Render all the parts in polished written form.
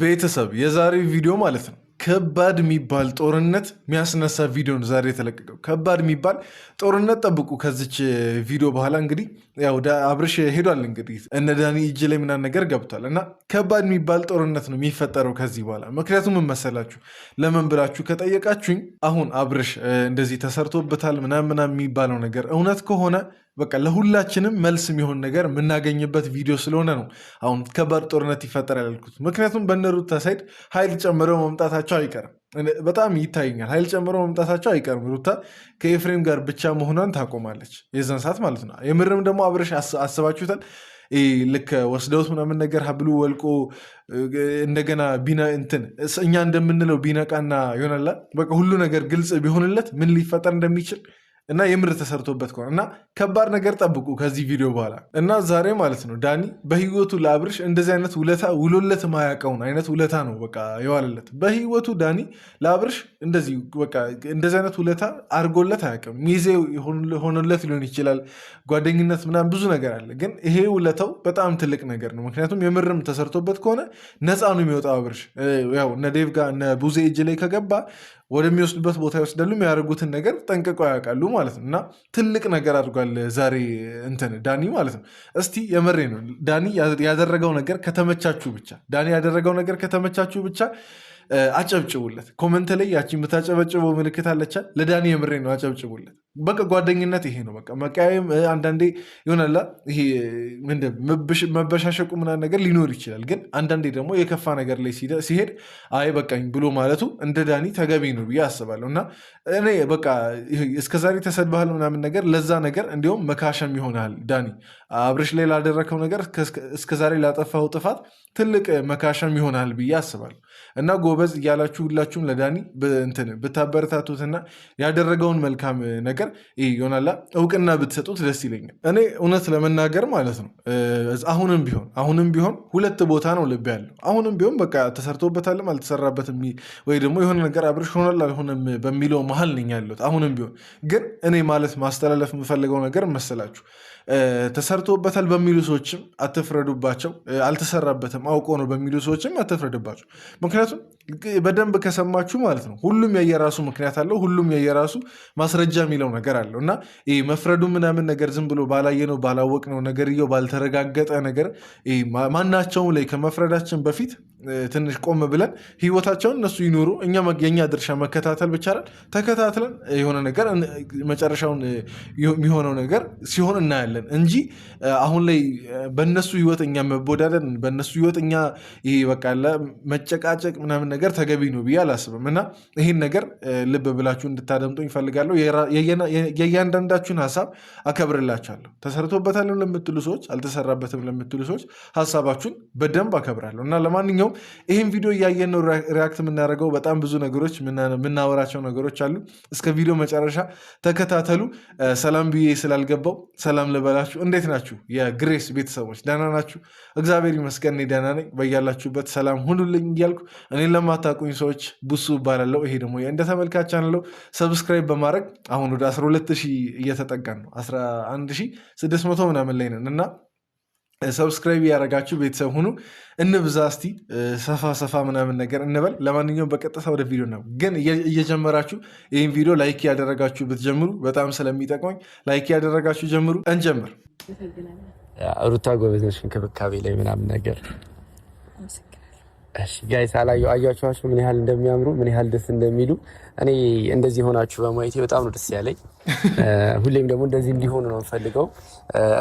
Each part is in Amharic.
ቤተሰብ የዛሬው ቪዲዮ ማለት ነው ከባድ የሚባል ጦርነት የሚያስነሳ ቪዲዮ ነው ዛሬ የተለቀቀው። ከባድ የሚባል ጦርነት ጠብቁ። ከዚች ቪዲዮ በኋላ እንግዲህ ያው አብርሽ ሄዷል፣ እንግዲህ እነ ዳኒ እጅ ላይ ምናምን ነገር ገብቷል እና ከባድ የሚባል ጦርነት ነው የሚፈጠረው ከዚህ በኋላ። ምክንያቱም ምን መሰላችሁ፣ ለምን ብላችሁ ከጠየቃችሁኝ አሁን አብርሽ እንደዚህ ተሰርቶበታል ምናምን የሚባለው ነገር እውነት ከሆነ በቃ ለሁላችንም መልስ የሚሆን ነገር የምናገኝበት ቪዲዮ ስለሆነ ነው አሁን ከባድ ጦርነት ይፈጠራል ያልኩት። ምክንያቱም በእነ ሩታ ሳይድ ኃይል ጨምረው መምጣታቸው አይቀርም። በጣም ይታየኛል፣ ኃይል ጨምረው መምጣታቸው አይቀርም። ሩታ ከኤፍሬም ጋር ብቻ መሆኗን ታቆማለች የዛን ሰዓት ማለት ነው። የምርም ደግሞ አብርሽ አስባችሁታል፣ ልክ ወስደውት ምናምን ነገር ሀብሉ ወልቆ እንደገና እኛ እንደምንለው ቢነቃና ይሆናላ በቃ ሁሉ ነገር ግልጽ ቢሆንለት ምን ሊፈጠር እንደሚችል እና የምር ተሰርቶበት ከሆነ እና ከባድ ነገር ጠብቁ ከዚህ ቪዲዮ በኋላ። እና ዛሬ ማለት ነው ዳኒ በህይወቱ ለአብርሽ እንደዚህ አይነት ውለታ ውሎለት ማያውቀውን አይነት ውለታ ነው በቃ የዋለለት። በህይወቱ ዳኒ ለአብርሽ እንደዚህ በቃ እንደዚህ አይነት ውለታ አድርጎለት አያውቅም። ሚዜ ሆኖለት ሊሆን ይችላል፣ ጓደኝነት ምናምን ብዙ ነገር አለ፣ ግን ይሄ ውለታው በጣም ትልቅ ነገር ነው። ምክንያቱም የምርም ተሰርቶበት ከሆነ ነፃ ነው የሚወጣው አብርሽ። ያው እነ ዴቭ ጋር እነ ቡዜ እጅ ላይ ከገባ ወደሚወስዱበት ቦታ ይወስዳሉ። የሚያደርጉትን ነገር ጠንቅቀው ያውቃሉ ማለት ነው። እና ትልቅ ነገር አድርጓል ዛሬ ዳኒ ማለት ነው። እስቲ የመሬ ነው ዳኒ ያደረገው ነገር ከተመቻችሁ ብቻ አጨብጭቡለት። ኮመንት ላይ ያቺ የምታጨበጭበው ምልክት አለቻ፣ ለዳኒ የምሬ ነው አጨብጭቡለት። በቃ ጓደኝነት ይሄ ነው። በቃ መቃየም አንዳንዴ ይሆናላ፣ ይሄ መበሻሸቁ ምናምን ነገር ሊኖር ይችላል። ግን አንዳንዴ ደግሞ የከፋ ነገር ላይ ሲሄድ አይ በቃኝ ብሎ ማለቱ እንደ ዳኒ ተገቢ ነው ብዬ አስባለሁ። እና እኔ በቃ እስከዛሬ ተሰድበሃል ምናምን ነገር ለዛ ነገር እንዲሁም መካሸም ይሆናል ዳኒ አብርሽ ላይ ላደረከው ነገር እስከዛሬ ላጠፋው ጥፋት ትልቅ መካሸም ይሆናል ብዬ አስባለሁ። እና ጎበዝ እያላችሁ ሁላችሁም ለዳኒ ብታበረታቱትና ያደረገውን መልካም ነገር ይሆናላ እውቅና ብትሰጡት ደስ ይለኛል። እኔ እውነት ለመናገር ማለት ነው አሁንም ቢሆን ሁለት ቦታ ነው ልብ ያለው። አሁንም ቢሆን በቃ ተሰርቶበታልም አልተሰራበትም ወይ ደግሞ የሆነ ነገር አብርሽ ሆኗል አልሆነም በሚለው መሀል ነኝ ያለሁት። አሁንም ቢሆን ግን እኔ ማለት ማስተላለፍ የምፈልገው ነገር መሰላችሁ፣ ተሰርቶበታል በሚሉ ሰዎችም አትፍረዱባቸው፣ አልተሰራበትም አውቆ ነው በሚሉ ሰዎችም አትፍረዱባቸው። ምክንያቱም በደንብ ከሰማችሁ ማለት ነው ሁሉም የየራሱ ምክንያት አለው፣ ሁሉም የየራሱ ማስረጃ የሚለው ነገር አለው። እና መፍረዱ ምናምን ነገር ዝም ብሎ ባላየነው ባላወቅነው ነገርየው ባልተረጋገጠ ነገር ማናቸውም ላይ ከመፍረዳችን በፊት ትንሽ ቆም ብለን ህይወታቸውን እነሱ ይኖሩ፣ እኛ የኛ ድርሻ መከታተል ብቻ ነን። ተከታትለን የሆነ ነገር መጨረሻውን የሚሆነው ነገር ሲሆን እናያለን እንጂ አሁን ላይ በእነሱ ህይወት እኛ መቦዳደን፣ በእነሱ ህይወት እኛ ይሄ በቃ መጨቃጨቅ ምናምን ነገር ተገቢ ነው ብዬ አላስብም። እና ይህን ነገር ልብ ብላችሁ እንድታደምጡ ይፈልጋለሁ። የእያንዳንዳችሁን ሀሳብ አከብርላችኋለሁ። ተሰርቶበታልም ለምትሉ ሰዎች፣ አልተሰራበትም ለምትሉ ሰዎች ሀሳባችሁን በደንብ አከብራለሁ። እና ለማንኛውም ይህን ቪዲዮ እያየን ነው ሪያክት የምናደርገው። በጣም ብዙ ነገሮች የምናወራቸው ነገሮች አሉ። እስከ ቪዲዮ መጨረሻ ተከታተሉ። ሰላም ብዬ ስላልገባው ሰላም ልበላችሁ። እንዴት ናችሁ የግሬስ ቤተሰቦች? ደህና ናችሁ? እግዚአብሔር ይመስገን ደህና ነኝ። በያላችሁበት ሰላም ሁኑልኝ እያልኩ እኔን ለማታውቁኝ ሰዎች ቡሱ እባላለሁ። ይሄ ደግሞ እንደ ተመልካች አለው ሰብስክራይብ በማድረግ አሁን ወደ 12,000 እየተጠጋን ነው። 11,600 ምናምን ላይ ነን እና ሰብስክራይብ ያደረጋችሁ ቤተሰብ ሁኑ። እንብዛ እስቲ ሰፋ ምናምን ነገር እንበል። ለማንኛውም በቀጥታ ወደ ቪዲዮ ነው። ግን እየጀመራችሁ ይህን ቪዲዮ ላይክ ያደረጋችሁ ብትጀምሩ በጣም ስለሚጠቅመኝ ላይክ ያደረጋችሁ ጀምሩ። እንጀምር። ሩታ ጎበዝ ነሽ እንክብካቤ ላይ ምናምን ነገር። ጋይስ አያችኋቸው ምን ያህል እንደሚያምሩ ምን ያህል ደስ እንደሚሉ። እኔ እንደዚህ ሆናችሁ በማየቴ በጣም ነው ደስ ያለኝ። ሁሌም ደግሞ እንደዚህ እንዲሆኑ ነው የምፈልገው።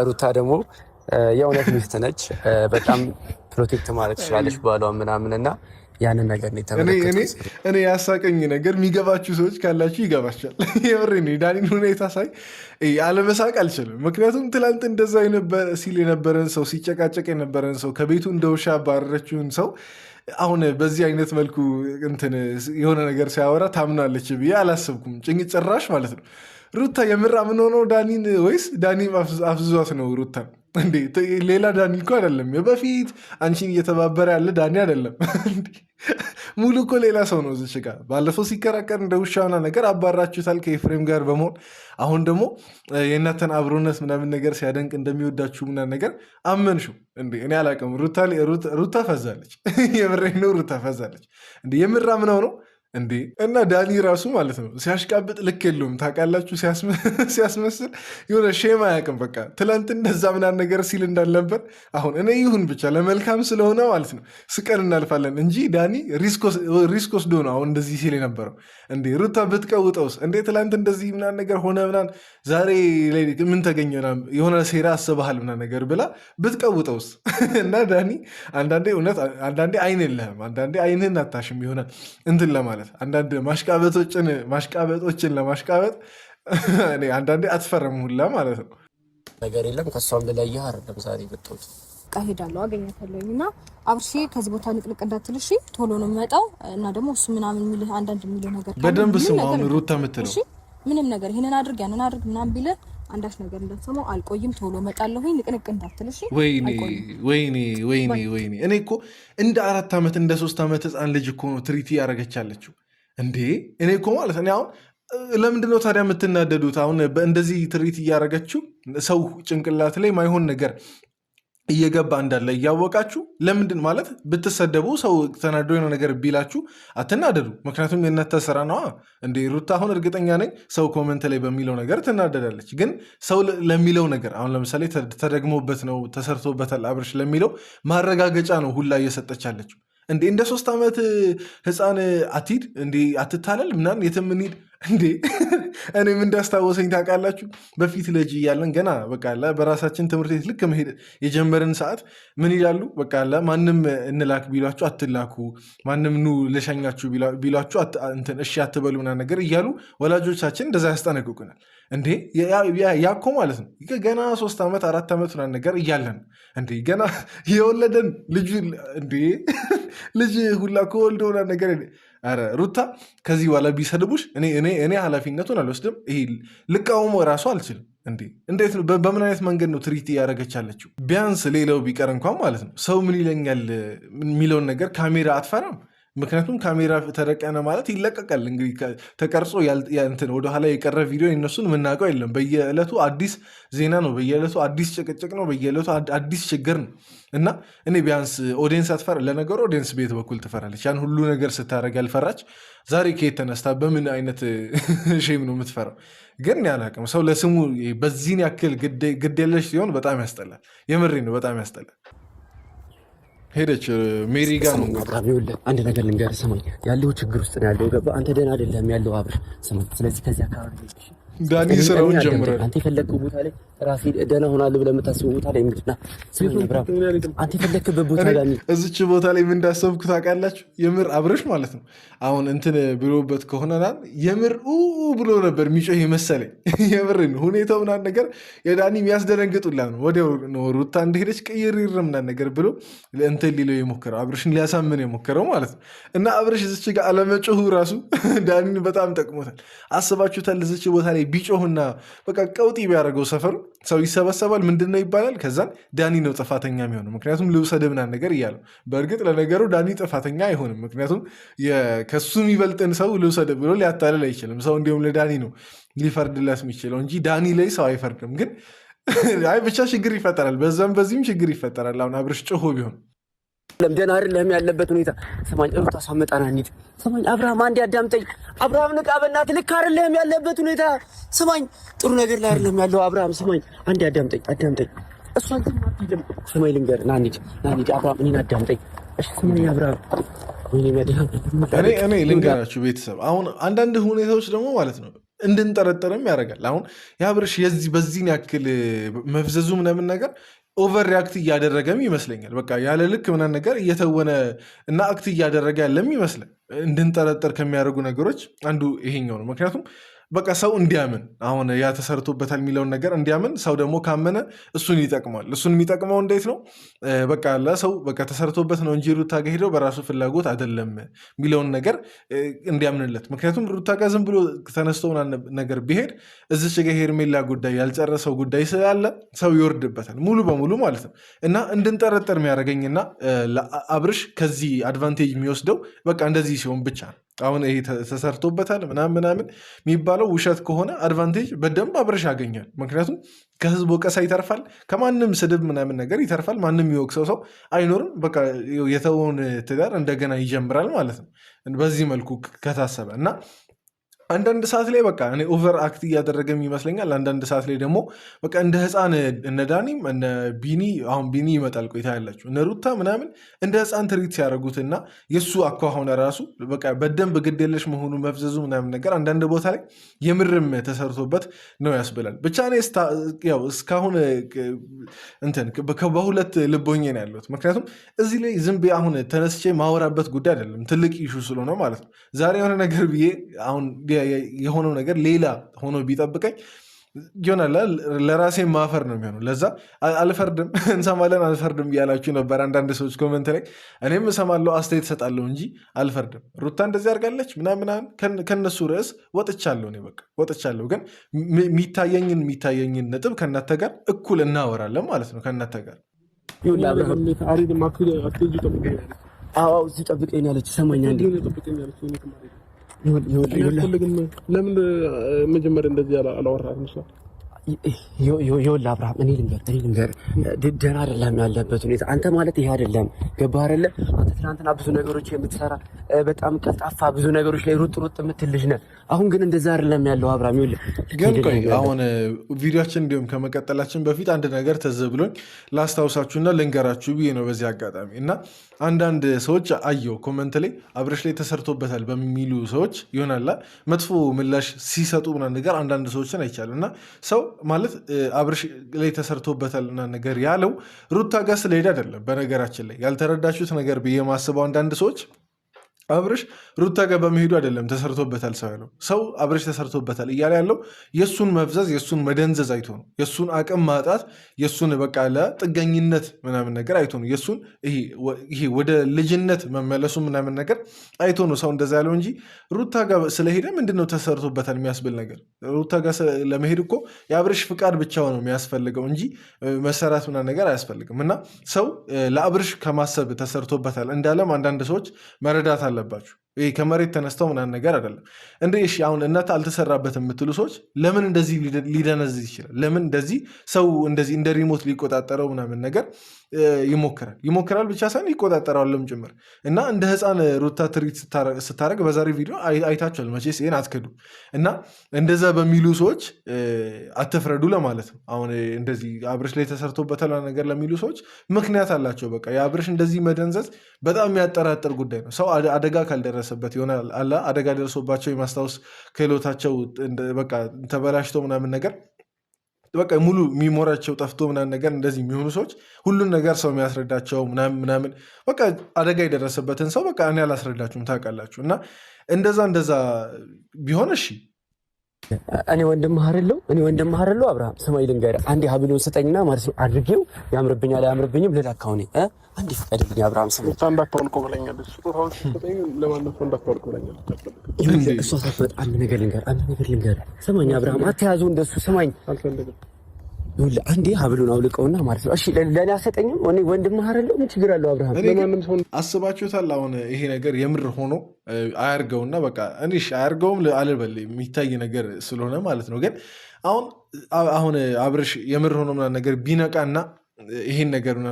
ሩታ ደግሞ የእውነት ሚስት ነች። በጣም ፕሮቴክት ማድረግ ትችላለች ባሏ ምናምን እና ያንን ነገር ነው የተመለከቱት። እኔ ያሳቀኝ ነገር የሚገባችሁ ሰዎች ካላችሁ ይገባችኋል። የምሬ ነው። ዳኒን ሁኔታ ሳይ አለመሳቅ አልችልም። ምክንያቱም ትላንት እንደዛ ሲል የነበረን ሰው፣ ሲጨቃጨቅ የነበረን ሰው፣ ከቤቱ እንደ ውሻ ያባረረችውን ሰው አሁን በዚህ አይነት መልኩ የሆነ ነገር ሲያወራ ታምናለች ብዬ አላሰብኩም። ጭራሽ ማለት ነው። ሩታ የምር ምን ሆነው ዳኒን ወይስ ዳኒም አፍዟት ነው ሩታን? እንዴ ሌላ ዳኒ እኮ አይደለም። በፊት አንቺን እየተባበረ ያለ ዳኒ አይደለም። ሙሉ እኮ ሌላ ሰው ነው እዚች ጋር። ባለፈው ሲከራከር እንደ ውሻና ነገር አባራችሁታል ከኤፍሬም ጋር በመሆን አሁን ደግሞ የእናንተን አብሮነት ምናምን ነገር ሲያደንቅ እንደሚወዳችሁ ምናምን ነገር አመንሽው እንዴ? እኔ አላውቅም። ሩታ ፈዛለች። የምሬን ነው። ሩታ ፈዛለች እንዴ? የምራ ምነው ነው እንዴ? እና ዳኒ ራሱ ማለት ነው ሲያሽቃብጥ ልክ የለውም ታውቃላችሁ። ሲያስመስል የሆነ ሼም አያውቅም። በቃ ትላንት እንደዛ ምናምን ነገር ሲል እንዳልነበር አሁን እኔ ይሁን ብቻ ለመልካም ስለሆነ ማለት ነው ስቀን እናልፋለን እንጂ ዳኒ ሪስክ ወስዶ ነው አሁን እንደዚህ ሲል የነበረው። እንዴ ሩታ ብትቀውጠውስ እንዴ? ትላንት እንደዚህ ምናምን ነገር ሆነ ምናምን ዛሬ ምን ተገኘ የሆነ ሴራ አስበሃል ምናምን ነገር ብላ ብትቀውጠውስ? እና ዳኒ አንዳንዴ እውነት አንዳንዴ አይን የለህም፣ አንዳንዴ አይንህን አታሽም የሆነ እንትን ለማለት አንዳንድ ማሽቃበጦችን ለማሽቃበጥ አንዳንዴ አትፈረም ሁላ ማለት ነው። ነገር የለም ከሷም በላይ አይደለም ዛሬ ብትወጥ ሄዳለሁ አገኛታለሁኝ እና አብርሽ ከዚህ ቦታ ንቅንቅ እንዳትል እሺ። ቶሎ ነው የሚመጣው እና ደግሞ እሱ ምናምን የሚልህ አንዳንድ የሚልህ ነገር በደንብ ስሙ። ሩታ የምትለው ምንም ነገር ይሄንን አድርግ ያንን አድርግ ምናምን ቢልህ አንዳች ነገር እንዳትሰማው። አልቆይም ቶሎ እመጣለሁኝ ንቅንቅ እንዳትል እሺ። ወይኔ እኔ እኮ እንደ 4 ዓመት እንደ 3 ዓመት ህፃን ልጅ እኮ ነው ትሪቲ ያደረገች ያለችው እንዴ። እኔ እኮ ማለት እኔ አሁን ለምንድነው ታዲያ የምትናደዱት? አሁን እንደዚህ ትሪት እያደረገችው ሰው ጭንቅላት ላይ ማይሆን ነገር እየገባ እንዳለ እያወቃችሁ ለምንድን ማለት ብትሰደቡ ሰው ተናዶ የሆነ ነገር ቢላችሁ አትናደዱ። ምክንያቱም የእናንተ ስራ ነዋ እንዴ። ሩታ አሁን እርግጠኛ ነኝ ሰው ኮመንት ላይ በሚለው ነገር ትናደዳለች። ግን ሰው ለሚለው ነገር አሁን ለምሳሌ ተደግሞበት ነው ተሰርቶበታል አብርሽ ለሚለው ማረጋገጫ ነው ሁላ እየሰጠች አለችው። እንዴ እንደ 3 ዓመት ህፃን አትሂድ እንዴ አትታለል ምናምን የትም እንሂድ እንዴ። እኔም እንዳስታወሰኝ ታውቃላችሁ በፊት ልጅ እያለን ገና በቃ በራሳችን ትምህርት ቤት ልክ መሄድ የጀመርን ሰዓት ምን ይላሉ? በቃ ማንም እንላክ ቢሏችሁ አትላኩ፣ ማንም ኑ ልሸኛችሁ ቢሏችሁ እሺ አትበሉ ምናምን ነገር እያሉ ወላጆቻችን እንደዛ ያስጠነቅቁናል። እንዴ ያኮ ማለት ነው ገና 3 ዓመት 4 ዓመት ምናምን ነገር እያለን እንዴ ገና የወለደን ልጁ እንዴ ልጅ ሁላ ከወልደ ምናምን ነገር። ኧረ ሩታ ከዚህ በኋላ ቢሰድቡሽ እኔ ኃላፊነቱን አልወስድም። ይሄ ልቃወሞ ራሱ አልችልም። እንዴት ነው በምን አይነት መንገድ ነው ትሪት እያደረገች ያለችው? ቢያንስ ሌላው ቢቀር እንኳን ማለት ነው ሰው ምን ይለኛል የሚለውን ነገር ካሜራ አትፈራም። ምክንያቱም ካሜራ ተደቀነ ማለት ይለቀቃል። እንግዲህ ተቀርጾ ወደኋላ የቀረ ቪዲዮ እነሱን የምናውቀው የለም። በየዕለቱ አዲስ ዜና ነው፣ በየዕለቱ አዲስ ጭቅጭቅ ነው፣ በየዕለቱ አዲስ ችግር ነው። እና እኔ ቢያንስ ኦዲየንስ አትፈራ። ለነገሩ ኦዲየንስ ቤት በኩል ትፈራለች። ያን ሁሉ ነገር ስታደርግ ያልፈራች ዛሬ ከየት ተነስታ በምን አይነት ሼም ነው የምትፈራው? ግን ያላቅም ሰው ለስሙ በዚህን ያክል ግድ የለሽ ሲሆን በጣም ያስጠላል። የምሬ ነው፣ በጣም ያስጠላል። ሄደች ሜሪ ጋር ነው። አንድ ነገር ልንገርህ፣ ስማኝ፣ ያለው ችግር ውስጥ ነው ያለው። ገባ? አንተ ደህና አይደለም ያለው አብርሽ። ስማኝ፣ ስለዚህ ከዚህ አካባቢ ዳኒ ስራውን ጀምሯል። አንተ የፈለግከው ቦታ ላይ ራሴ ደህና ሆናለሁ ብለህ የምታስበው ቦታ ላይ ምንድን ነው? አንተ የፈለግክበት ቦታ ዳኒ፣ እዚች ቦታ ላይ ምን እንዳሰብኩ ታውቃላችሁ? የምር አብርሽ ማለት ነው አሁን እንትን ብሎበት ከሆነ የምር ብሎ ነበር የሚጮህ መሰለኝ። የምር ሁኔታው ምናምን ነገር የዳኒ የሚያስደነግጡላ ነው። ወዲያው ነው ሩታ እንደሄደች ቅይርር ምናምን ነገር ብሎ እንትን ሊለው የሞከረው አብርሽን ሊያሳምን የሞከረው ማለት ነው። እና አብርሽ እዚች ጋር አለመጮሁ ራሱ ዳኒን በጣም ጠቅሞታል። አስባችሁታል? እዚች ቦታ ላይ ቢጮህና በቃ ቀውጢ ቢያደርገው ሰፈሩ ሰው ይሰበሰባል። ምንድን ነው ይባላል? ከዛን ዳኒ ነው ጥፋተኛ የሚሆነው ምክንያቱም ልውሰድ ምናምን ነገር እያለው። በእርግጥ ለነገሩ ዳኒ ጥፋተኛ አይሆንም፣ ምክንያቱም ከሱ የሚበልጥን ሰው ልውሰድ ብሎ ሊያታልል አይችልም። ሰው እንዲሁም ለዳኒ ነው ሊፈርድለት የሚችለው እንጂ ዳኒ ላይ ሰው አይፈርድም። ግን አይ ብቻ ችግር ይፈጠራል፣ በዛም በዚህም ችግር ይፈጠራል። አሁን አብርሽ ጮሆ ቢሆን ደህና አይደለም ያለበት ሁኔታ። ሰማኝ ሩታ ሳመጣና እንሂድ። ሰማኝ አብርሃም፣ አንዴ አዳምጠኝ። አብርሃም ንቃ፣ በእናትህ ልክ አይደለም ያለበት ሁኔታ። ሰማኝ ጥሩ ነገር ላይ አይደለም ያለው አብርሃም። ሰማኝ አንዴ አዳምጠኝ። እሷን ግን ማትይለም። ሰማኝ ልንገርህ፣ ና እንሂድ አብርሃም፣ እኔን አዳምጠኝ እሺ? ሰማኝ አብርሃም፣ እኔ ልንገራችሁ ቤተሰብ፣ አሁን አንዳንድ ሁኔታዎች ደግሞ ማለት ነው እንድንጠረጠርም ያደርጋል። አሁን የአብርሽ በዚህን ያክል መፍዘዙ ምናምን ነገር ኦቨር ሪያክት እያደረገም ይመስለኛል። በቃ ያለ ልክ ምናምን ነገር እየተወነ እና አክት እያደረገ ያለም ይመስላል። እንድንጠረጠር ከሚያደርጉ ነገሮች አንዱ ይሄኛው ነው። ምክንያቱም በቃ ሰው እንዲያምን አሁን ያ ተሰርቶበታል የሚለውን ነገር እንዲያምን ሰው ደግሞ ካመነ እሱን ይጠቅማል። እሱን የሚጠቅመው እንዴት ነው? በቃ ለሰው በቃ ተሰርቶበት ነው እንጂ ሩታ ጋር ሄደው በራሱ ፍላጎት አይደለም የሚለውን ነገር እንዲያምንለት። ምክንያቱም ሩታ ጋር ዝም ብሎ ተነስቶ ነገር ቢሄድ እዚች ጋ ሄርሜላ ጉዳይ ያልጨረሰው ጉዳይ ስላለ ሰው ይወርድበታል ሙሉ በሙሉ ማለት ነው። እና እንድንጠረጠር የሚያደርገኝና አብርሽ ከዚህ አድቫንቴጅ የሚወስደው በቃ እንደዚህ ሲሆን ብቻ ነው። አሁን ይሄ ተሰርቶበታል ምናምን የሚባለው ውሸት ከሆነ አድቫንቴጅ በደንብ አብርሽ ያገኛል። ምክንያቱም ከህዝብ ወቀሳ ይተርፋል፣ ከማንም ስድብ ምናምን ነገር ይተርፋል። ማንም የሚወቅሰው ሰው አይኖርም። በቃ የተወውን ትዳር እንደገና ይጀምራል ማለት ነው በዚህ መልኩ ከታሰበ እና አንዳንድ ሰዓት ላይ በቃ እኔ ኦቨር አክት እያደረገም ይመስለኛል። አንዳንድ ሰዓት ላይ ደግሞ በቃ እንደ ህፃን እነ ዳኒም እነ ቢኒ አሁን ቢኒ ይመጣል ቆይታ ያላችሁ እነ ሩታ ምናምን እንደ ህፃን ትሪት ሲያደርጉትና የእሱ አኳኋን ራሱ በቃ በደንብ ግድ የለሽ መሆኑ መፍዘዙ ምናምን ነገር አንዳንድ ቦታ ላይ የምርም ተሰርቶበት ነው ያስብላል። ብቻ እኔ ያው እስካሁን እንትን በሁለት ልቦኜ ነው ያለሁት። ምክንያቱም እዚህ ላይ ዝም ብዬ አሁን ተነስቼ ማወራበት ጉዳይ አይደለም፣ ትልቅ ኢሹ ስለሆነ ማለት ነው። ዛሬ የሆነ ነገር ብዬ አሁን የሆነው ነገር ሌላ ሆኖ ቢጠብቀኝ ይሆናል ለራሴ ማፈር ነው የሚሆነው። ለዛ አልፈርድም፣ እንሰማለን አልፈርድም እያላችሁ ነበር አንዳንድ ሰዎች ኮመንት ላይ። እኔም እሰማለሁ አስተያየት እሰጣለሁ እንጂ አልፈርድም። ሩታ እንደዚህ አድርጋለች ምናምን ከነሱ ርዕስ ወጥቻለሁ። እኔ በቃ ወጥቻለሁ። ግን የሚታየኝን ነጥብ ከእናንተ ጋር እኩል እናወራለን ማለት ነው። ከእናንተ ጋር እዚህ ጠብቀኝ ያለች ሰማኛ ለምን መጀመሪያ እንደዚህ አላወራህም? ይኸውልህ አብርሃም እኔ ልንገር ደህና አይደለም ያለበት ሁኔታ። አንተ ማለት ይሄ አይደለም፣ ገባህ አይደለ? አንተ ትናንትና ብዙ ነገሮች የምትሰራ በጣም ቀልጣፋ ብዙ ነገሮች ላይ ሩጥ የምትል ልጅ ነህ። አሁን ግን እንደዛ አይደለም ያለው አብርሃም። ይኸውልህ ግን ቆይ አሁን ቪዲዮችን እንዲሁም ከመቀጠላችን በፊት አንድ ነገር ትዝ ብሎኝ ላስታውሳችሁና ልንገራችሁ ብዬ ነው በዚህ አጋጣሚ እና አንዳንድ ሰዎች አየው ኮመንት ላይ አብርሽ ላይ ተሰርቶበታል በሚሉ ሰዎች ይሆናላ መጥፎ ምላሽ ሲሰጡ ምናምን ነገር አንዳንድ ሰዎችን አይቻልም እና ሰው ማለት አብርሽ ላይ ተሰርቶበታል እና ነገር ያለው ሩታ ጋር ስለሄደ አይደለም። በነገራችን ላይ ያልተረዳችሁት ነገር ብዬ ማስበው አንዳንድ ሰዎች አብርሽ ሩታ ጋር በመሄዱ አይደለም ተሰርቶበታል ሰው ያለው። ሰው አብርሽ ተሰርቶበታል እያለ ያለው የእሱን መፍዘዝ የእሱን መደንዘዝ አይቶ ነው። የእሱን አቅም ማጣት የእሱን በቃ ለጥገኝነት ምናምን ነገር አይቶ ነው። የእሱን ይሄ ወደ ልጅነት መመለሱ ምናምን ነገር አይቶ ነው ሰው እንደዛ ያለው እንጂ ሩታ ጋር ስለሄደ ምንድነው ተሰርቶበታል የሚያስብል ነገር። ሩታ ጋር ለመሄድ እኮ የአብርሽ ፍቃድ ብቻ ነው የሚያስፈልገው እንጂ መሰራት ምናምን ነገር አያስፈልግም። እና ሰው ለአብርሽ ከማሰብ ተሰርቶበታል እንዳለም አንዳንድ ሰዎች መረዳት አለባችሁ። ይሄ ከመሬት ተነስተው ምናምን ነገር አይደለም። እንደ እሺ አሁን እናት አልተሰራበት የምትሉ ሰዎች ለምን እንደዚህ ሊደነዝዝ ይችላል? ለምን እንደዚህ ሰው እንደዚህ እንደ ሪሞት ሊቆጣጠረው ምናምን ነገር ይሞክራል ብቻ ሳይሆን ይቆጣጠራልም ጭምር። እና እንደ ህፃን ሩታ ትሪት ስታደርግ በዛሬ ቪዲዮ አይታችኋል መቼስ ይሄን አትክዱ። እና እንደዛ በሚሉ ሰዎች አትፍረዱ ለማለት ነው። አሁን እንደዚህ አብርሽ ላይ ተሰርቶበታል ነገር ለሚሉ ሰዎች ምክንያት አላቸው። በቃ የአብርሽ እንደዚህ መደንዘዝ በጣም የሚያጠራጥር ጉዳይ ነው። ሰው አደጋ ካልደረሰበት ይሆናል አደጋ ደርሶባቸው የማስታወስ ክህሎታቸው በቃ ተበላሽቶ ምናምን ነገር በቃ ሙሉ ሚሞሪያቸው ጠፍቶ ምናምን ነገር እንደዚህ የሚሆኑ ሰዎች ሁሉን ነገር ሰው የሚያስረዳቸው ምናምን በቃ አደጋ የደረሰበትን ሰው በቃ እኔ አላስረዳችሁም ታውቃላችሁ። እና እንደዛ ቢሆን እሺ እኔ ወንድምህ አይደለሁ አብርሃም። ስማኝ ልንገርህ አንዴ ሀብሉን ስጠኝና ማለት ነው አድርጌው ያምርብኛል አያምርብኝም ልላካው እኔ አንዴ ፍቀድልኝ አብርሃም። ስማኝ እንዳታወልቆ ብለኛለች። ስጦታውን ስጠኝ ለማለት ነው እንዳታወልቆ ብለኛለች። እሷ ሳትመጣ አንድ ነገር ልንገርህ ስማኝ አብርሃም አትያዙ እንደሱ ስማኝ አልፈልግም። አንዴ ሀብሉን አውልቀውና ማለት ነው እሺ ለእኔ አሰጠኝም እኔ ወንድምህ አይደለሁ ምን ችግር አለው አብርሃም? ለማንም ሰው አስባችሁታል? አሁን ይሄ ነገር የምር ሆኖ አያርገውና በቃ እኔሽ አያርገውም አልበል የሚታይ ነገር ስለሆነ ማለት ነው። ግን አሁን አብርሽ የምር ሆኖ ምናምን ነገር ቢነቃና ይሄን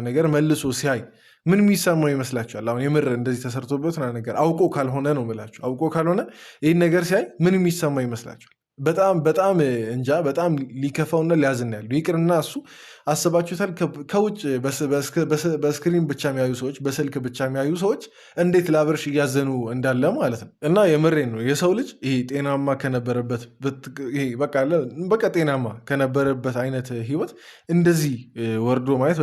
ነገር መልሶ ሲያይ ምን የሚሰማው ይመስላችኋል? አሁን የምር እንደዚህ ተሰርቶበት ነገር አውቆ ካልሆነ ነው የምላችሁ። አውቆ ካልሆነ ይህን ነገር ሲያይ ምን የሚሰማው ይመስላችኋል? በጣም እንጃ በጣም ሊከፋውና ሊያዝን ያሉ ይቅርና እሱ አስባችሁታል? ከውጭ በስክሪን ብቻ የሚያዩ ሰዎች በስልክ ብቻ የሚያዩ ሰዎች እንዴት ለአብርሽ እያዘኑ እንዳለ ማለት ነው። እና የምሬን ነው የሰው ልጅ ይሄ ጤናማ ከነበረበት በቃ ጤናማ ከነበረበት አይነት ህይወት እንደዚህ ወርዶ ማየት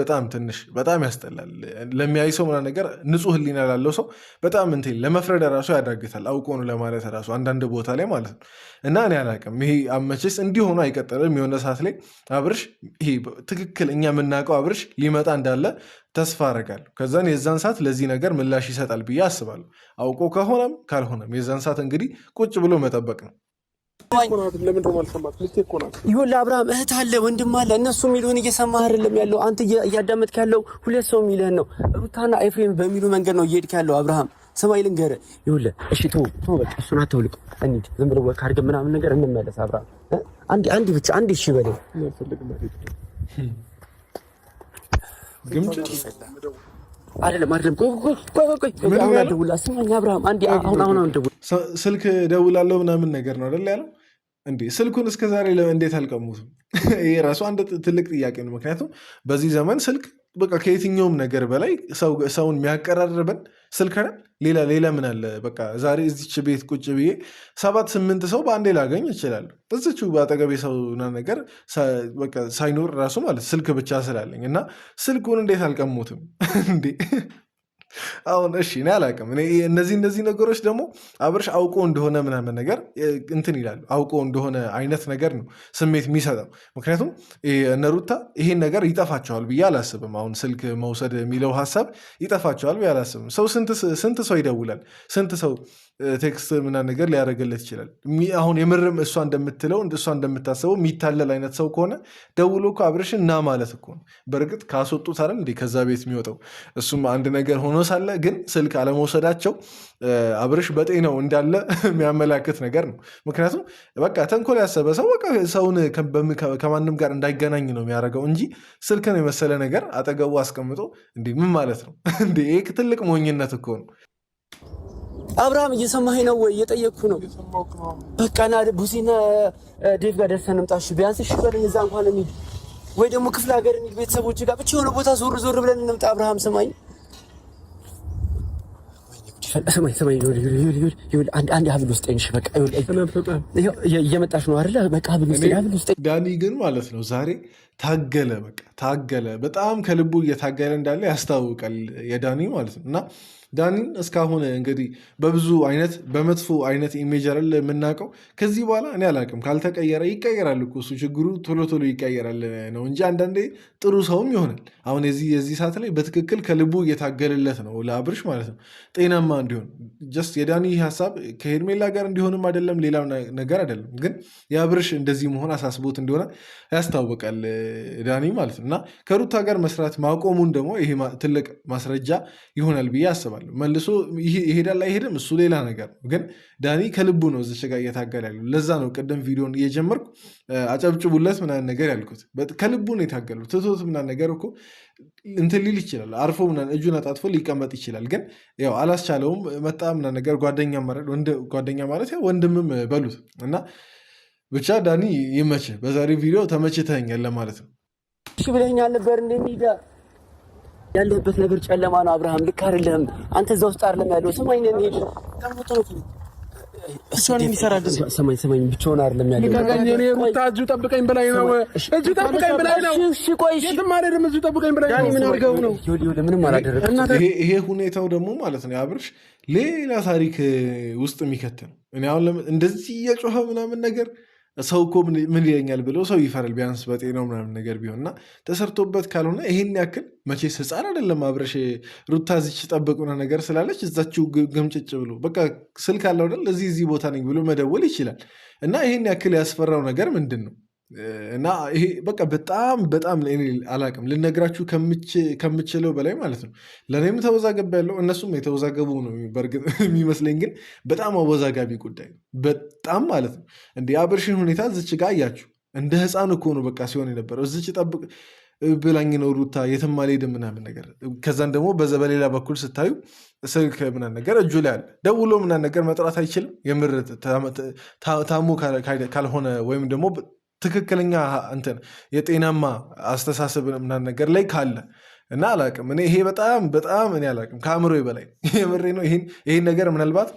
በጣም ያስጠላል። ለሚያይ ሰው ምናምን ነገር ንጹህ ህሊና ላለው ሰው በጣም ለመፍረድ ራሱ ያዳግታል። አውቆ ነው ለማለት ራሱ አንዳንድ ቦታ ላይ ማለት ነው። እና እኔ አላውቅም። ይሄ አመቼስ እንዲሆኑ አይቀጥልም። የሆነ ሰዓት ላይ አብርሽ ይሄ ትክክል እኛ የምናውቀው አብርሽ ሊመጣ እንዳለ ተስፋ አደርጋለሁ። ከዛን የዛን ሰዓት ለዚህ ነገር ምላሽ ይሰጣል ብዬ አስባለሁ። አውቆ ከሆነም ካልሆነም የዛን ሰዓት እንግዲህ ቁጭ ብሎ መጠበቅ ነው። ይሁን ለአብርሃም እህት አለ ወንድም አለ። እነሱ የሚሉህን እየሰማህ አይደለም ያለው። አንተ እያዳመጥክ ያለው ሁለት ሰው የሚልህን ነው። ሩታና ኤፍሬም በሚሉ መንገድ ነው እየሄድክ ያለው። አብርሃም ሰማይ ልንገርህ፣ ይኸውልህ እሺ ተው በቃ እሱን አታውልቅ። እንሂድ ዝም ብሎ ወክ አድርገን ምናምን ነገር እንመለስ። አብርሃም አንድ ብቻ እሺ በለኝ። አይደለም ቆይ አሁን አደውላ ስማኝ አብርሃም አንዴ አሁን ደውል ስልክ ደውላለሁ ምናምን ነገር ነው አይደል ያለው እንዴ? ስልኩን እስከዛሬ እንዴት አልቀሙትም? ይሄ ራሱ አንድ ትልቅ ጥያቄ ነው። ምክንያቱም በዚህ ዘመን ስልክ በቃ ከየትኛውም ነገር በላይ ሰውን የሚያቀራርበን ስልክ አይደል? ሌላ ምን አለ? በቃ ዛሬ እዚች ቤት ቁጭ ብዬ 7-8 ሰው በአንዴ ላገኝ እችላለሁ። እዚች በአጠገቤ ሰው ነገር በቃ ሳይኖር ራሱ ማለት ስልክ ብቻ ስላለኝ እና ስልኩን እንዴት አልቀሙትም እንዴ? አሁን እሺ እኔ አላውቅም። እነዚህ ነገሮች ደግሞ አብርሽ አውቆ እንደሆነ ምናምን ነገር እንትን ይላሉ። አውቆ እንደሆነ አይነት ነገር ነው ስሜት የሚሰጠው። ምክንያቱም እነ ሩታ ይሄን ነገር ይጠፋቸዋል ብዬ አላስብም። አሁን ስልክ መውሰድ የሚለው ሀሳብ ይጠፋቸዋል ብዬ አላስብም። ሰው ስንት ሰው ይደውላል፣ ስንት ሰው ቴክስት ምናምን ነገር ሊያደርግለት ይችላል። አሁን የምርም እሷ እንደምትለው እሷ እንደምታስበው የሚታለል አይነት ሰው ከሆነ ደውሎ እኮ አብርሽን ና ማለት እኮ ነው። በእርግጥ ካስወጡት አይደል እንዴ ከዛ ቤት የሚወጣው። እሱም አንድ ነገር ሆኖ ሳለ ግን ስልክ አለመውሰዳቸው አብርሽ በጤናው እንዳለ የሚያመላክት ነገር ነው። ምክንያቱም በቃ ተንኮል ያሰበ ሰው በቃ ሰውን ከማንም ጋር እንዳይገናኝ ነው የሚያደርገው እንጂ ስልክን የመሰለ ነገር አጠገቡ አስቀምጦ እንዲህ ምን ማለት ነው እንዴ? ይህ ትልቅ ሞኝነት እኮ ነው። አብርሃም እየሰማኸኝ ነው ወይ? እየጠየቅኩ ነው። በቃ ና ቡሲና ዴቭ ጋር ደርሰን እንምጣ። እሺ ቢያንስ እሺ በለኝ። እዛ እንኳን እንሂድ ወይ ደግሞ ክፍለ ሀገር እንሂድ ቤተሰቦች ጋር ብቻ የሆነ ቦታ ዞር ብለን እንምጣ። አብርሃም ስማኝ አንድ ሀብል ውስጥ እሺ በቃ እየመጣች ነው አይደለ? በቃ ሀብል ውስጥ ዳኒ ግን ማለት ነው ዛሬ ታገለ። በጣም ከልቡ እየታገለ እንዳለ ያስታውቃል የዳኒ ማለት ነው። እና ዳኒን እስካሁን እንግዲህ በብዙ አይነት በመጥፎ አይነት ኢሜጅ አይደል የምናውቀው። ከዚህ በኋላ እኔ አላውቅም፣ ካልተቀየረ ይቀየራል እኮ እሱ። ችግሩ ቶሎ ይቀየራል ነው እንጂ አንዳንዴ ጥሩ ሰውም ይሆናል። አሁን የዚህ ሰዓት ላይ በትክክል ከልቡ እየታገለለት ነው ለአብርሽ ማለት ነው፣ ጤናማ እንዲሆን። ጀስት የዳኒ ሀሳብ ከሄርሜላ ጋር እንዲሆንም አይደለም ሌላ ነገር አይደለም፣ ግን የአብርሽ እንደዚህ መሆን አሳስቦት እንደሆነ ያስታውቃል ዳኒ ማለት ነው። እና ከሩታ ጋር መስራት ማቆሙን ደግሞ ይሄ ትልቅ ማስረጃ ይሆናል ብዬ አስባለሁ። መልሶ ይሄዳል አይሄድም እሱ ሌላ ነገር ነው፣ ግን ዳኒ ከልቡ ነው እዚች ጋር እየታገለ ያለው። ለዛ ነው ቅድም ቪዲዮን እየጀመርኩ አጨብጭቡለት ምናምን ነገር ያልኩት። ከልቡ ነው የታገለው። ትቶት ምናምን ነገር እኮ እንትን ሊል ይችላል፣ አርፎ ምናምን እጁን አጣጥፎ ሊቀመጥ ይችላል፣ ግን ያው አላስቻለውም። መጣ ምናምን ነገር ጓደኛ ማለት ያው ወንድምም በሉት እና ብቻ ዳኒ ይመችህ። በዛሬ ቪዲዮ ተመችተኛል ለማለት ነው። እሺ ብለኸኛል ነበር እንደሚዳ ያለበት ነገር ጨለማ ነው። አብርሃም ልክ አይደለም። አንተ እዛ ውስጥ አይደለም ያለው። ሰማኝ ነው የሚሄድ ብቻውን የሚሰራ ሰማኝ ብቻውን አይደለም ያለው። እዚሁ ጠብቀኝ በላይ ነው። እሺ ቆይ የትም አልሄድም። እዚሁ ጠብቀኝ በላይ ነው። ምን አድርገው ነው? ምንም አላደረግም። ይሄ ሁኔታው ደግሞ ማለት ነው አብርሽ ሌላ ታሪክ ውስጥ የሚከት ነው። እኔ አሁን እንደዚህ እየጮኸ ምናምን ነገር ሰው እኮ ምን ይለኛል ብለው ሰው ይፈራል። ቢያንስ በጤናው ምናምን ነገር ቢሆን እና ተሰርቶበት ካልሆነ ይሄን ያክል መቼስ ሕፃን አይደለም አብርሽ። ሩታ እዚች ጠብቁና ነገር ስላለች እዛችው ግምጭጭ ብሎ በቃ ስልክ አለው አይደል እዚህ ቦታ ነኝ ብሎ መደወል ይችላል። እና ይሄን ያክል ያስፈራው ነገር ምንድን ነው? እና ይሄ በቃ በጣም አላቅም ልነግራችሁ ከምችለው በላይ ማለት ነው። ለእኔም ተወዛገብ ያለው እነሱም የተወዛገቡ ነው በእርግጥ የሚመስለኝ፣ ግን በጣም አወዛጋቢ ጉዳይ ነው በጣም ማለት ነው። እንደ አብርሽን ሁኔታ እዚች ጋር አያችሁ፣ እንደ ህፃን እኮ ነው በቃ ሲሆን የነበረው። እዚች ጠብቅ ብላኝ ነው ሩታ የትም አልሄድም ምናምን ነገር። ከዛን ደግሞ በሌላ በኩል ስታዩ ስልክ ምናምን ነገር እጁ ላይ አለ። ደውሎ ምናምን ነገር መጥራት አይችልም። የምር ታሞ ካልሆነ ወይም ደግሞ ትክክለኛ እንትን የጤናማ አስተሳሰብ ምናምን ነገር ላይ ካለ እና አላቅም እኔ ይሄ በጣም እኔ አላቅም ከአእምሮ በላይ የምሬ ነው። ይሄን ነገር ምናልባት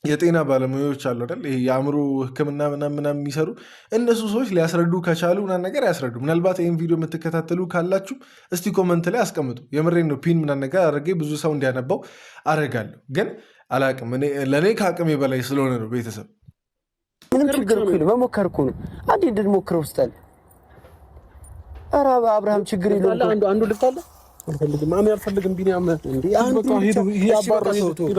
የጤና ባለሙያዎች አሉ አይደል፣ ይሄ የአእምሮ ሕክምና ምናምን የሚሰሩ እነሱ ሰዎች ሊያስረዱ ከቻሉ ምናምን ነገር ያስረዱ። ምናልባት ይህን ቪዲዮ የምትከታተሉ ካላችሁ እስቲ ኮመንት ላይ አስቀምጡ። የምሬ ነው። ፒን ምናምን ነገር አድርጌ ብዙ ሰው እንዲያነባው አደርጋለሁ። ግን አላቅም ለእኔ ከአቅሜ በላይ ስለሆነ ነው ቤተሰብ ምን ምንም ችግር እኮ ነው መሞከር እኮ ነው። አንዴ እንድንሞክረው ውስጥ አለ። ኧረ አብርሃም ችግር የለውም። አንዱ ልፍታለ አልፈልግም ማሚ አልፈልግም ቢኒያም እንዴ አንዱ በቃ ሄዱ ያባረው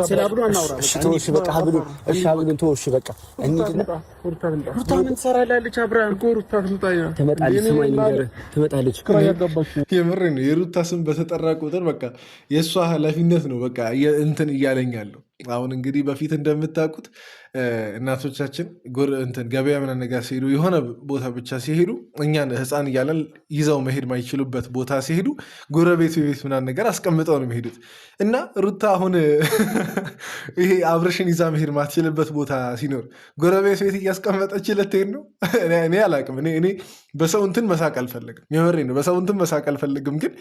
ስለብሉ አናውራ እሺ በቃ ሀብሉ እሺ ሀብሉን ተወሽ በቃ እንዴ ሩታ ምን ትሰራላለች አብርሃም እኮ ሩታ ትመጣለች ስማኝ ነገር ትመጣለች የምር ነው የሩታ ስም በተጠራ ቁጥር በቃ የእሷ ኃላፊነት ነው በቃ እንትን እያለኛለሁ አሁን እንግዲህ በፊት እንደምታውቁት እናቶቻችን እንትን ገበያ ምናምን ነገር ሲሄዱ የሆነ ቦታ ብቻ ሲሄዱ እኛን ህፃን እያለን ይዘው መሄድ ማይችሉበት ቦታ ሲሄዱ ጎረቤት ቤት ምናምን ነገር አስቀምጠው ነው የሚሄዱት እና ሩታ አሁን ይሄ አብርሽን ይዛ መሄድ ማትችልበት ቦታ ሲኖር ጎረቤት ቤት እያስቀመጠች ልትሄድ ነው። እኔ አላቅም። እኔ በሰው እንትን መሳቅ አልፈልግም። የምሬ ነው። በሰው እንትን መሳቅ አልፈልግም። ግን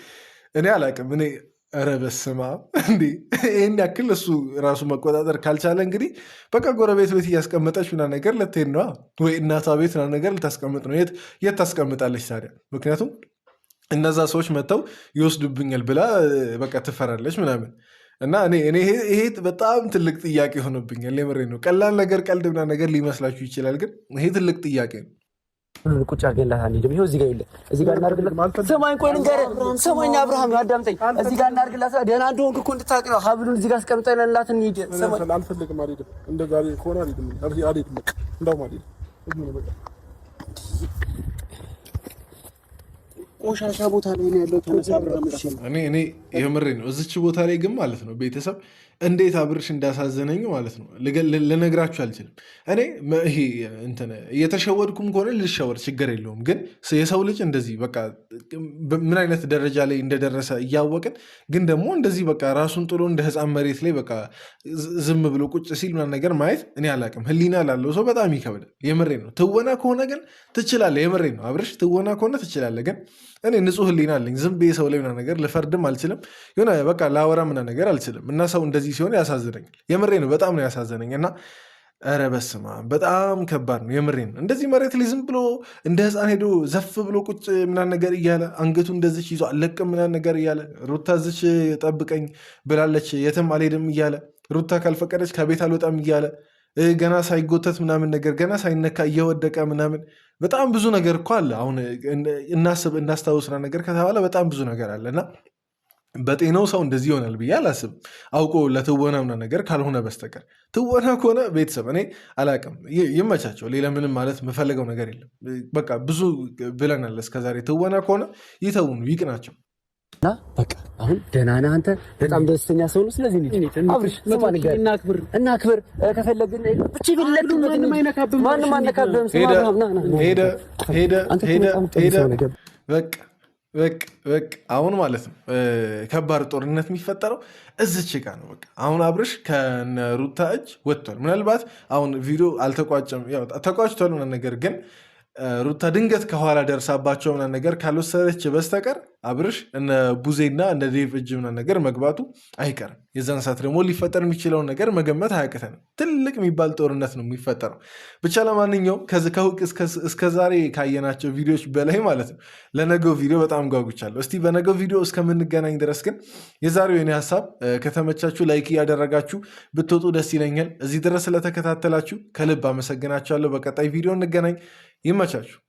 እኔ አላቅም። እኔ ኧረ በስመ አብ እንዴ! ይህን ያክል እሱ ራሱ መቆጣጠር ካልቻለ እንግዲህ በቃ ጎረቤት ቤት እያስቀመጠች ምናምን ነገር ልትሄድ ነው ወይ እናቷ ቤት ምናምን ነገር ልታስቀምጥ ነው። የት ታስቀምጣለች ታዲያ? ምክንያቱም እነዛ ሰዎች መጥተው ይወስዱብኛል ብላ በቃ ትፈራለች ምናምን እና እኔ ይሄ በጣም ትልቅ ጥያቄ ሆኖብኛል። የምሬ ነው። ቀላል ነገር ቀልድ ምናምን ነገር ሊመስላችሁ ይችላል፣ ግን ይሄ ትልቅ ጥያቄ ነው። ቁጭ አድርገንላት አንሄድም። ይኸው እዚህ ጋር የለ እዚህ ጋር እናድርግላት። ሰማኝ ቆይ ልንገርህ፣ ሰማኝ አብርሃም አዳምጠኝ። እዚህ ጋር እናድርግላት። ደህና እንደሆንክ እኮ እንድታውቅ ነው። ሀብሉን እዚህ ጋር አስቀምጠንላት እንሂድ። ሰማኝ አልፈልግም። አልሄድም። እንደዛ ከሆነ አልሄድም። አልሄድም። እንደውም አልሄድም። ቆሻሻ ቦታ ላይ ነው ያለው። እኔ የምሬ ነው። እዚች ቦታ ላይ ግን ማለት ነው ቤተሰብ እንዴት አብርሽ እንዳሳዘነኝ ማለት ነው ልነግራችሁ አልችልም። እኔ ይሄ እንትን እየተሸወድኩም ከሆነ ልሸወድ ችግር የለውም። ግን የሰው ልጅ እንደዚህ በቃ ምን አይነት ደረጃ ላይ እንደደረሰ እያወቅን ግን ደግሞ እንደዚህ በቃ ራሱን ጥሎ እንደ ሕፃን መሬት ላይ በቃ ዝም ብሎ ቁጭ ሲል ምናምን ነገር ማየት እኔ አላቅም። ሕሊና ላለው ሰው በጣም ይከብዳል። የምሬ ነው። ትወና ከሆነ ግን ትችላለህ። የምሬ ነው አብርሽ፣ ትወና ከሆነ ትችላለህ። ግን እኔ ንጹህ ሕሊና አለኝ። ዝም ብዬ ሰው ላይ ምናምን ነገር ልፈርድም አልችልም። የሆነ በቃ ላወራ ምናምን ነገር አልችልም። እና ሰው እንደዚህ ሲሆን ያሳዝነኛል። የምሬ ነው። በጣም ነው ያሳዝነኝ። እና ኧረ በስመ አብ በጣም ከባድ ነው። የምሬ ነው። እንደዚህ መሬት ላይ ዝም ብሎ እንደ ሕፃን ሄዶ ዘፍ ብሎ ቁጭ ምናምን ነገር እያለ አንገቱ እንደዚች ይዞ አለቅም ምናምን ነገር እያለ ሩታ ዝች ጠብቀኝ ብላለች የትም አልሄድም እያለ ሩታ ካልፈቀደች ከቤት አልወጣም እያለ ገና ሳይጎተት ምናምን ነገር ገና ሳይነካ እየወደቀ ምናምን በጣም ብዙ ነገር እኮ አለ። አሁን እናስታውስና ነገር ከተባለ በጣም ብዙ ነገር አለ እና በጤናው ሰው እንደዚህ ይሆናል ብዬ አላስብም። አውቆ ለትወና ምናምን ነገር ካልሆነ በስተቀር ትወና ከሆነ ቤተሰብ እኔ አላቅም፣ ይመቻቸው። ሌላ ምንም ማለት የምፈልገው ነገር የለም። በቃ ብዙ ብለናል እስከዛሬ። ትወና ከሆነ ይተውኑ፣ ይቅናቸው። እና በቃ አሁን ደህና ነህ አንተ፣ በጣም ደስተኛ ሰው ነው። ስለዚህ አብርሽ እናክብር። ከፈለግን ብቻ ማንም አይነካብህም። ሄደ በቃ አሁን ማለት ነው ከባድ ጦርነት የሚፈጠረው እዚች ጋ ነው። በቃ አሁን አብርሽ ከሩታ እጅ ወጥቷል። ምናልባት አሁን ቪዲዮ አልተቋጨም፣ ተቋጭቷል ምናምን ነገር ግን ሩታ ድንገት ከኋላ ደርሳባቸው ምናምን ነገር ካልወሰደች በስተቀር አብርሽ እነ ቡዜና እነ ዴቭ እጅ ምናምን ነገር መግባቱ አይቀርም። የዛን ሰዓት ደግሞ ሊፈጠር የሚችለውን ነገር መገመት አያቅተንም። ትልቅ የሚባል ጦርነት ነው የሚፈጠረው። ብቻ ለማንኛውም ከሁቅ እስከዛሬ ካየናቸው ቪዲዮዎች በላይ ማለት ነው ለነገው ቪዲዮ በጣም ጓጉቻለሁ። እስቲ በነገው ቪዲዮ እስከምንገናኝ ድረስ ግን የዛሬው የኔ ሀሳብ ከተመቻችሁ ላይክ እያደረጋችሁ ብትወጡ ደስ ይለኛል። እዚህ ድረስ ስለተከታተላችሁ ከልብ አመሰግናችኋለሁ። በቀጣይ ቪዲዮ እንገናኝ። ይመቻችሁ።